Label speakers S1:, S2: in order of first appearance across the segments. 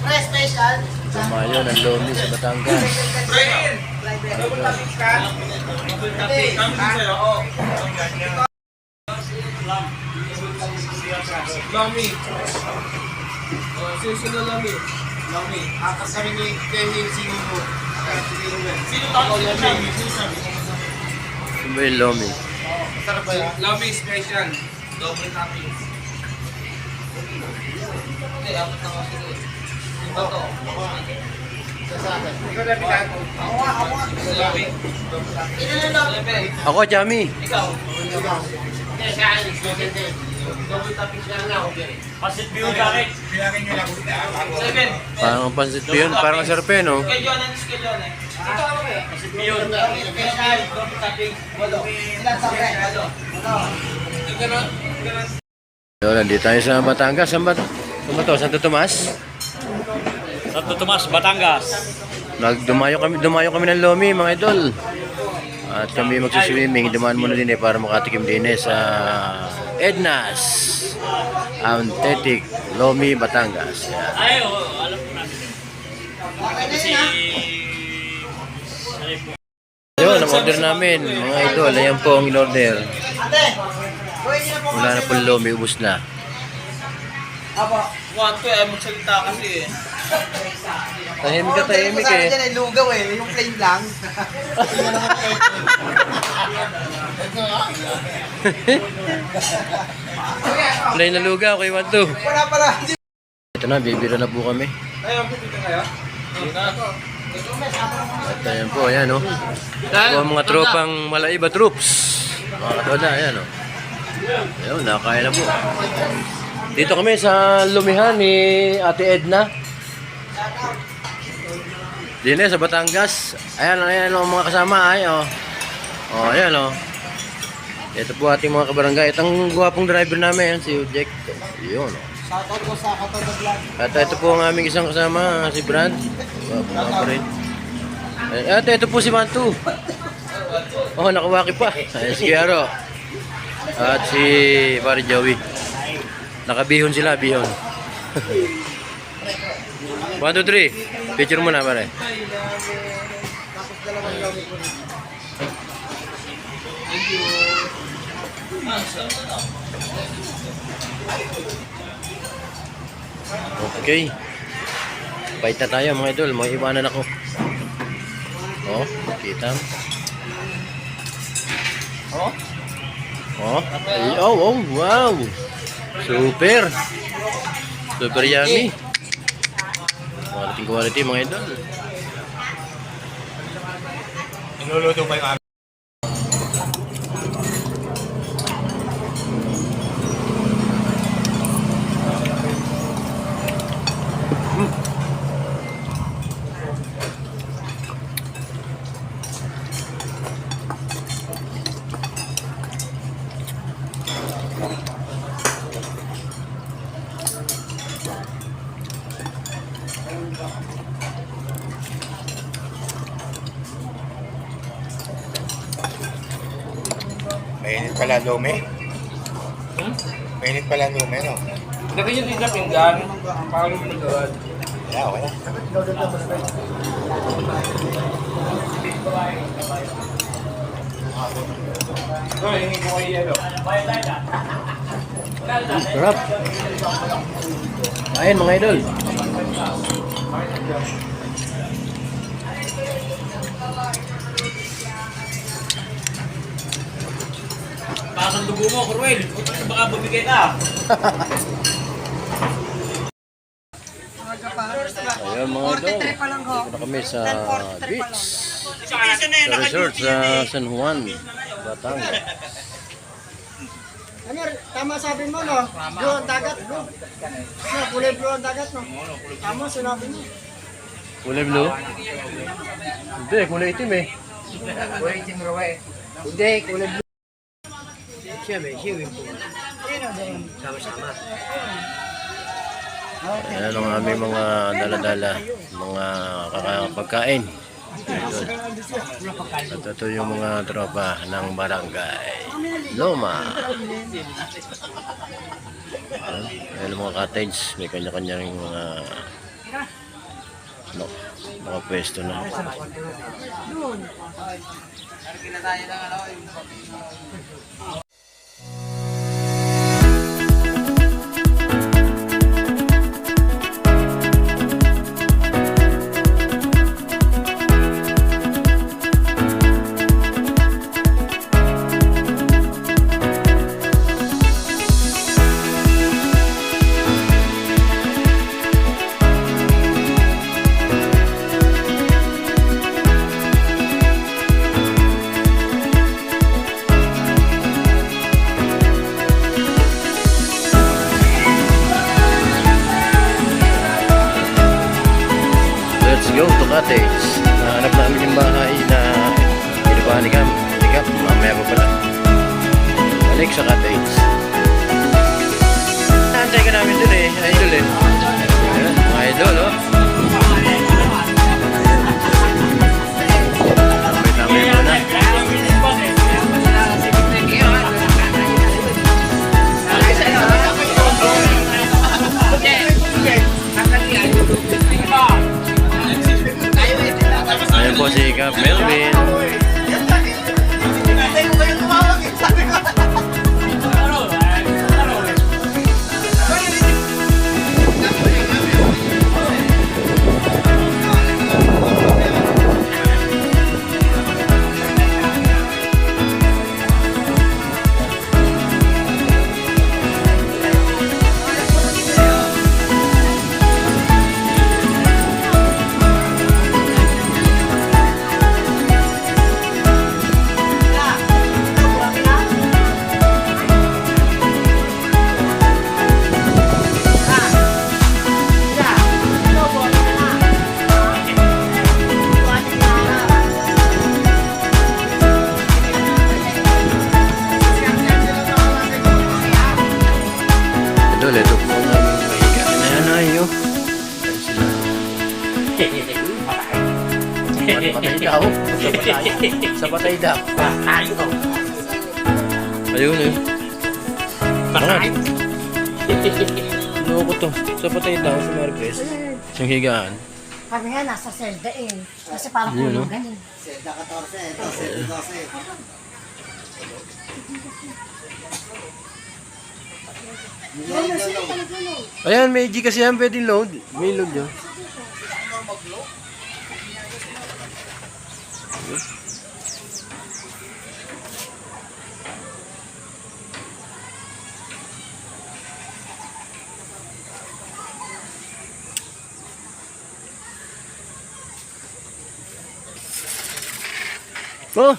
S1: Pre-special.
S2: Lumayo ng Lomi sa Batangas.
S3: Lomi. Sino Lomi? Lomi. Akas kami ni Kevin Sino. Sino tao Lomi?
S2: Ano ba yung Lomi?
S3: Sarap ba yan? Lomi special. Double toppings. Hindi, abot na kasi. Ito to. Ikaw na bigat. Ako nga. Lomi. Ito na Lomi.
S2: Ako, Jami.
S3: Ikaw. Hindi, siya alis. Double toppings lang na ako. Pasit biyo bakit? Bilangin nyo lang. 7.
S2: Parang pansit yun. Parang sarap yun, no?
S3: Kay John. Ito ako eh. Pasit biyo. Special. Double toppings. Walo. Ilan sa pre? Walo. Ganun.
S2: Yun, nandito tayo sa Batangas. Saan ba to? Santo Tomas?
S4: Santo Tomas, Batangas.
S2: Dumayo kami ng Lomi, mga idol. At kami magsiswimming. Dumaan muna din para makatikim din sa Edna's Authentic Lomi, Batangas. Yan.
S4: Ay, alam ko na. Kasi...
S2: Yun, ang order namin, mga idol. Ayan po ang in-order. Wala na po Lomi, ubus na.
S3: Want to eh, magsalita kasi eh.
S2: Tahimik eh.
S1: Diyan ay lugaw eh. Yung plain lang.
S2: Plain na lugaw, kay 1-2.
S1: Wala pala.
S2: Ito na, bibira na po kami.
S3: Ay, ang pipito kaya?
S2: At ayan po, ayan o. Ito ang mga tropang Malaiba Troops. Mga katoda, ayan o. Ayun, nakakaya na po. Dito kami sa lumihan ni Ate Edna. Dito sa Batangas. Ayan o mga kasama. Ay, o. O, ayan o. Ito po ating mga kabarangay. Itong guwapong driver namin, si Jack. Yun o.
S1: Shoutout ko sa Katoda Vlog.
S2: At ito po ang aming isang kasama, si Brad. Pa rin. At ito po si Mantu. Oh, nakawaki pa. Ayan si Kiaro. At si Pare Joey. Nakabihon sila, bihon. 1, 2, 3. Picture mo na, pare. Okay. Bait na tayo mga idol. Mga iwanan ako. Oh, kita.
S3: Oh?
S2: Oh, ay, oh, wow. Super. Super yummy. Quality mga idol.
S3: Inuluto ba yung
S5: Mainit pala lume. Mainit pala lume, no?
S3: Lagay nyo din sa pinggan. Paano mo nagawad?
S5: Wala.
S3: So, hindi ko kayo yelo.
S2: Sarap. Ayun mga idol.
S4: Pasang dugo mo, Corwell. Baka bumigay ka.
S2: Ayun mga idol. Dito na kami sa beach. Sa resort sa San Juan, Batangas.
S1: Ano, tama sabi mo no? Blue ang dagat, blue. No, kulay blue ang dagat no? Tama sinabi mo.
S2: Kulay blue? Hindi, kulay itim eh.
S1: Kulay itim raw eh. Hindi, kulay blue. Siyempre, siyempre po. Sama-sama.
S2: Ayan ang aming mga dala-dala, mga pagkain. At ito yung mga tropa ng barangay Loma. Ayan ang mga cottage, may kanya-kanya rin mga No, nakapwesto na. Let's go to cottage. Nahanap namin yung bahay na pinibahan ni Cam. Mamaya pa pala. Balik sa cottage. Naantay ka namin dun eh. Idol eh. Ayan, mga idol oh. Tambay muna. Ayan po si Cap Melvin. Idol, ito po ang aming mahiga na nanay oh. Patay daw. Sa patay daw. Ayun eh. Bakit? Loko to. Sa patay daw sa Marquez. Yung higaan.
S6: Kami nga nasa selda eh. Kasi parang
S2: Yun, no?
S6: hulugan eh.
S2: Ayan, may G kasi yan. Pwede load. May load yun. Oh!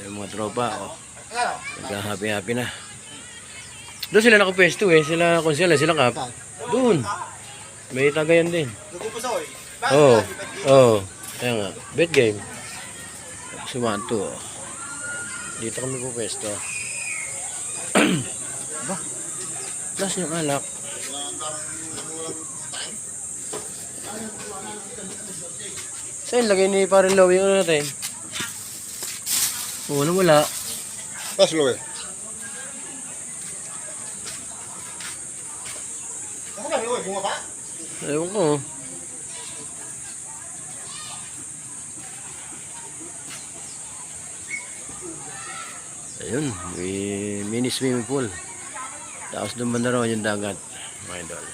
S2: Yung mga tropa, oh. Nagka-happy-happy na. Doon sila nakapwesto eh. Sila konsela, sila kap. Doon. May tagayan din. Oo. Oo. Kaya nga. Bet game. Sumanto. Oh. Dito kami pupwesto. Ba? Plus yung alak. Saan lagay ni Parin Low yung ano natin? Oo, wala.
S5: Pas lo eh.
S2: Ewan ko. Ayun, may mini swimming pool. Tapos doon banda raw yung dagat. Mga idol.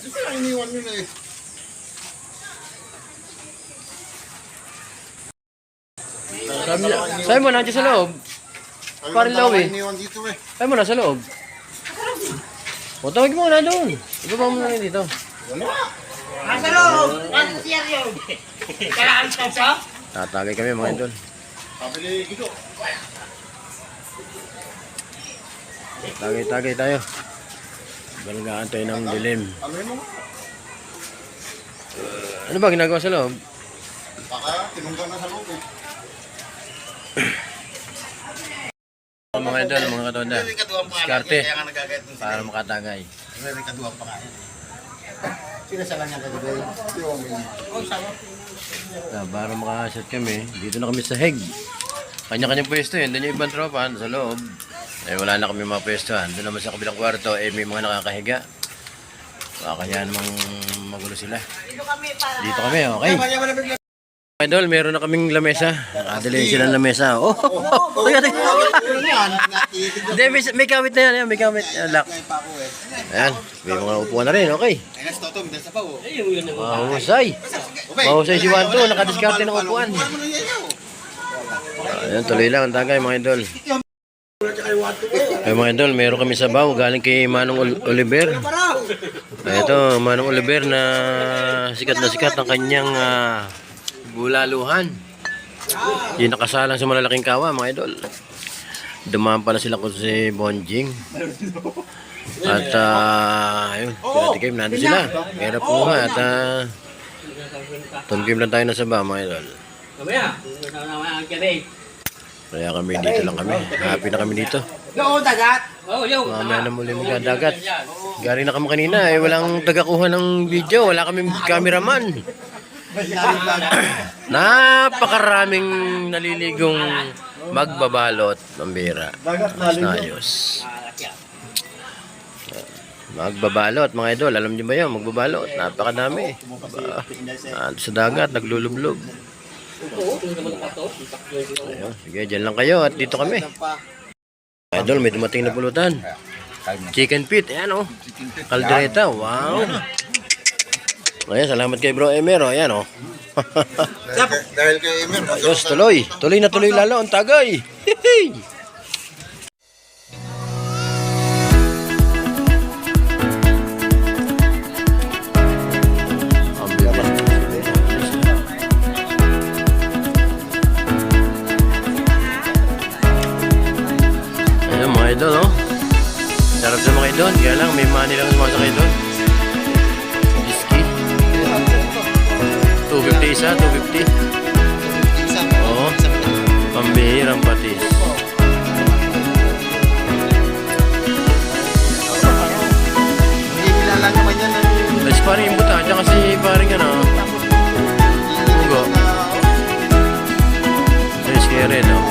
S5: Di ba iniwan nyo na eh?
S2: Sabi mo, nandiyan sa loob. Parang law eh.
S5: Iniwan dito eh.
S2: Sabi mo, nasa loob. O, tawag mo na doon. Ibaba mo na rin dito.
S3: Nasa loob! Nasa siya yun! Kailangan ka sa?
S2: Tatagay kami mga idol.
S5: Pabili Gigo.
S2: Tagay-tagay tayo. Balgaan tayo ng dilim.
S5: Ano yun mo?
S2: Ano ba ginagawa sa loob?
S5: Baka tinunggan na sa loob eh.
S2: Mga idol, mga katonda. Diskarte
S5: Kaya nga nagagayat ng
S2: para makatagay.
S5: May kaduwang pa kaya. Sino sa kanya kagagay?
S2: Para makasat kami, dito na kami sa Heg. Kanya-kanyang pwesto yun. Doon yung ibang tropa, sa loob. Eh, wala na kami mga pwestohan. Doon naman sa kabilang kwarto, eh, may mga nakakahiga. Kaya namang magulo sila. Dito kami, okay. Idol, meron na kaming lamesa. Nakadali sila ng lamesa. Oh, hindi, may kawit na yan. May kawit. Lock. Ayan, may mga upuan na rin. Okay. Mahusay. Mahusay si Wanto. Nakadiskarte ng upuan. Ayan, tuloy lang ang tagay mga idol. Ay mga idol, meron kami sabaw galing kay Manong Oliver. Ito, Manong Oliver na sikat ang kanyang bulaluhan. Yung nakasalang sa malalaking kawa mga idol. Dumaan pala sila kung si Bonjing. At ayun, pinatikim nandun sila. Kaya po nga at tunkim lang tayo ng sabaw mga idol. Kaya kami dito lang kami. Happy na kami dito. Mamaya na muli magkadagat. Galing na kami kanina eh. Walang tagakuha ng video. Wala kaming cameraman. Napakaraming naliligong magbabalot ng bira. Ayos na ayos. Magbabalot mga idol. Alam niyo ba yun? Magbabalot. Napakadami. Sa dagat naglulublob. Ayun, sige, dyan lang kayo at dito kami. Idol, may dumating na pulutan. Chicken feet, ayan o. Caldereta, wow. Ayan, salamat kay Bro Emer, ayan o.
S5: Dahil kay Emer.
S2: Ayos, tuloy. Tuloy na tuloy lalo ang tagay. Hihi. Idol, no? Sarap sa mga idol. Kaya lang, may money lang sa mga idol. Whiskey. 250 isa, 250. Oo. Pambihirang patis.
S5: Hindi kilala naman yan.
S2: Tapos parang yung buta. Diyan kasi parang ano. Mugo. Yes, kaya rin, no?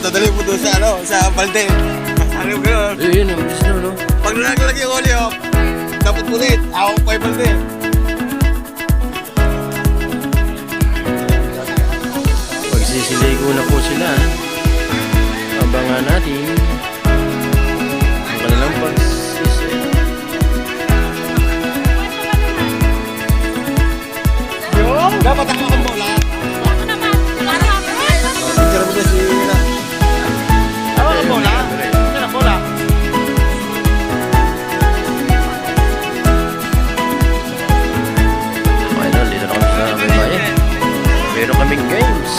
S5: Dadali mo doon sa sa balde. Ano gano'n?
S2: Yun, ang gusto, no?
S5: Pag nalaglag yung olyo, dapat ulit. Awak pa yung balde.
S2: Pagsisiligo na po sila. Abangan natin ang kanilang pagsisiligo.
S5: Dapat ako ang bola. Picture mo na si bola? Saan ang bola?
S2: Idol, dito na kami sa babae. Meron kaming games.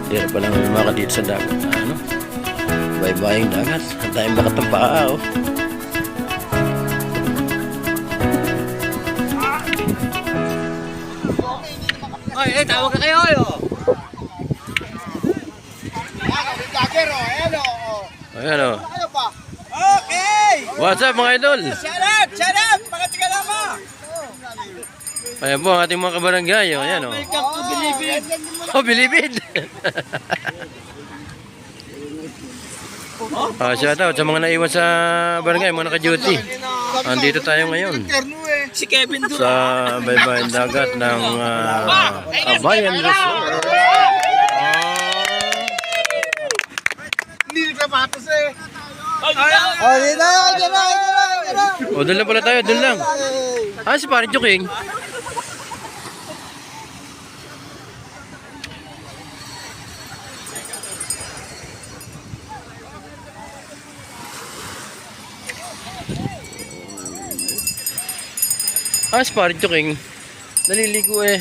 S2: Hindi na palang lumakad dito sa dagat. Ano? Bye-bye yung dagat. Ang tayong bakat ng paa, oh.
S1: Ay, tawag ka kayo, yo.
S2: Ayan, oh.
S1: Okay!
S2: What's up, mga idol?
S1: Shut up! Pakati ka naman!
S2: Ayan po ang ating mga kabarangay. Oh. Ayan, oh.
S1: Welcome to Bilibid!
S2: Oh, Bilibid! Shout out sa mga naiwan sa barangay, mga naka-duty. Andito tayo ngayon
S1: Si Kevin doon.
S2: sa baybayin dagat ng Abayan Resort.
S5: Hindi ka matos eh.
S1: Oh, dito na!
S2: O, doon lang pala tayo, doon lang. Si Pare Joking. Si Pare Joking. naliligo eh.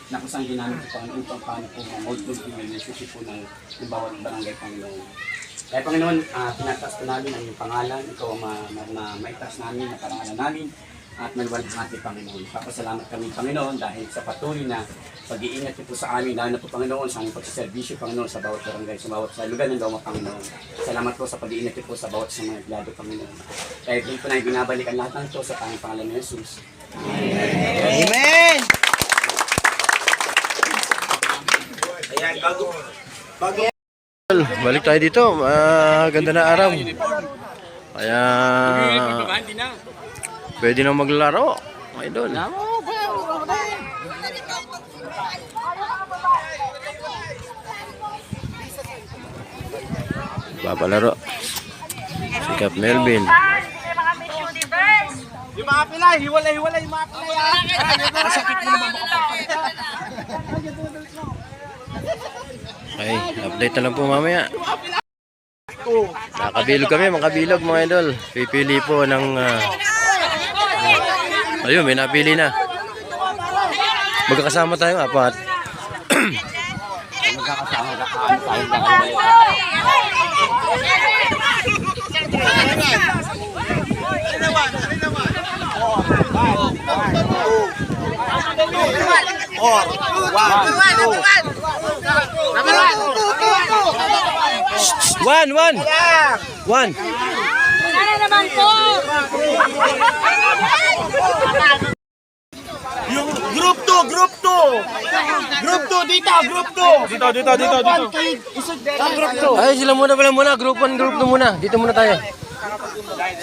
S7: Na kung saan ginamit po ang upang paano po ma-mold yung relationship po ng bawat barangay, Panginoon. Kaya Panginoon, tinataas po namin ang iyong pangalan, ikaw ang maitaas namin, na parangalan namin, at maluwalhati, Panginoon. Papasalamat kami, Panginoon, dahil sa patuloy na pag-iingat niyo po sa amin, lalo na po, Panginoon, sa aming pagsiservisyo, Panginoon, sa bawat barangay, sa lugar ng Loma, Panginoon. Salamat po sa pag-iingat niyo po sa bawat sa mga glado, Panginoon. Kaya po na binabalik ang lahat ng ito sa tanging pangalan ni Jesus.
S5: Amen! Ayan, bago.
S2: Balik tayo dito. Ganda na araw. Kaya pwede na maglalaro. Idol. Papalaro. Si Cap Melvin.
S5: Yung mga pilay, hiwalay yung mga pilay. Sakit mo naman
S2: Okay, update na lang po mamaya. Nakabilog kami, mga kabilog mga idol. Pipili po ng... ayun, may napili na. Magkakasama tayong apat. One.
S6: Wala naman po!
S5: Yung group 2 dito, group 2. Dito. Group 2.
S2: Ay, sila muna. Group 1, group 2 muna. Dito muna tayo.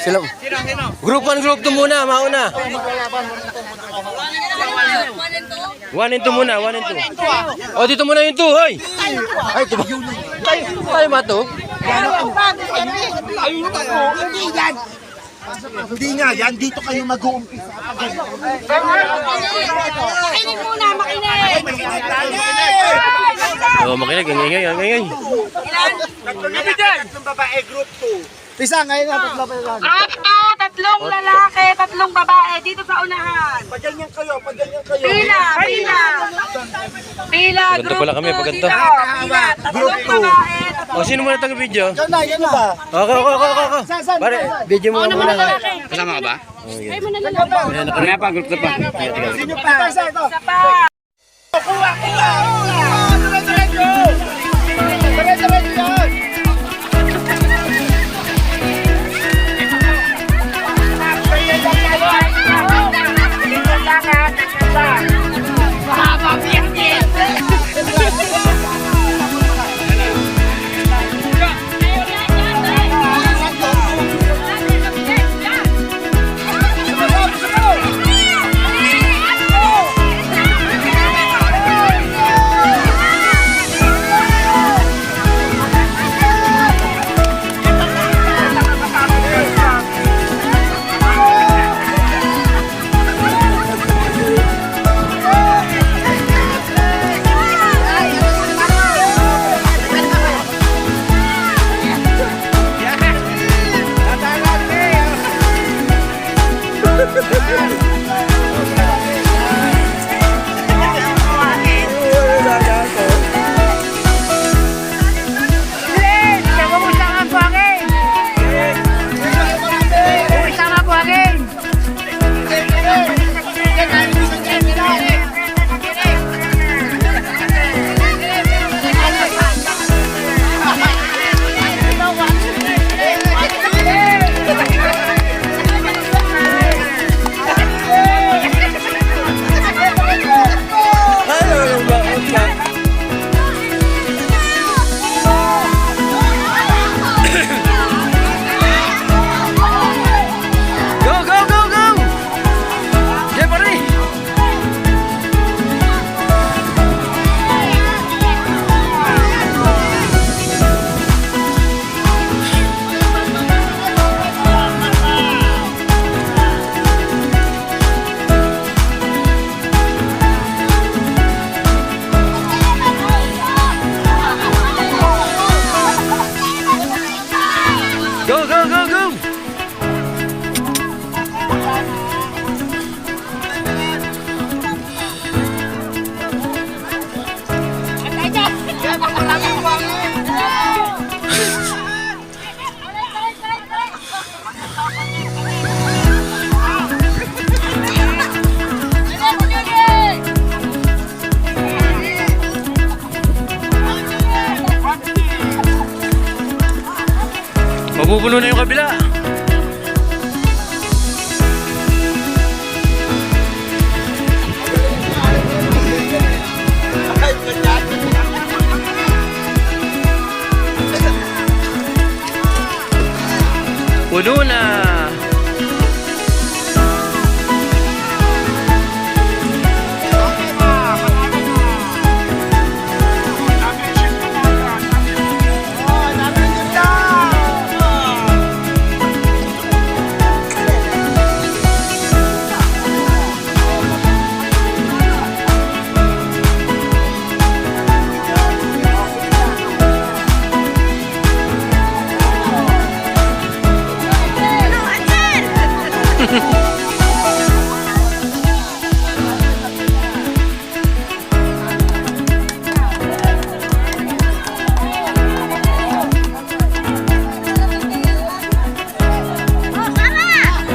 S2: Sila. Group 1, group 2 muna. Mauna. 1 and 2 muna. 1 and 2. Oh, dito muna yung 2. Hoy. Ay, diba? Tayo mato.
S5: Hindi nga, yan dito kayo mag-uumpisa.
S6: Makinig muna, makinig!
S2: Oh, makinig. Ang ingay.
S5: Tatlong babae, group 2. Isa, ngayon na, tatlo.
S6: Group 2, tatlong lalaki, tatlong babae, dito sa unahan.
S5: Paganyan kayo.
S6: Pila. Pila,
S2: Paganda
S6: group
S2: pala kami,
S6: 2
S2: paganda.
S6: dito. Pila, tatlong babae,
S2: Oh, sino muna taga video?
S5: Yan na ba?
S2: Okay. Pare, video mo muna.
S3: Kasama ka ba?
S6: Ay mo na lalaki.
S3: Kaya pa, group na pa.
S5: Sino pa?
S6: Isa pa.
S2: Bumubuno na yung kabila. Puno na.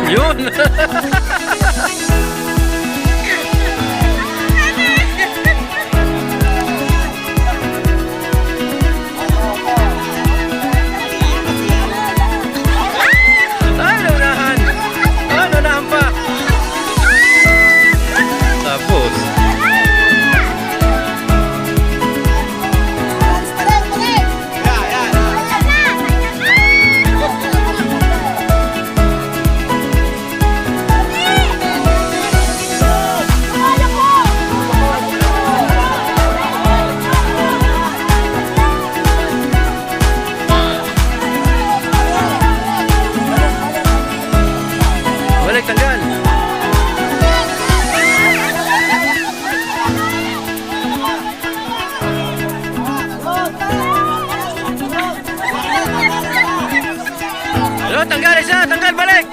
S2: Yun. Naunahan pa. Tapos. Balik, tanggal. Hello, tanggal isa, tanggal, balik.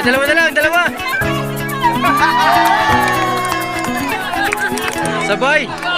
S2: Dalawa na lang, dalawa. Sabay.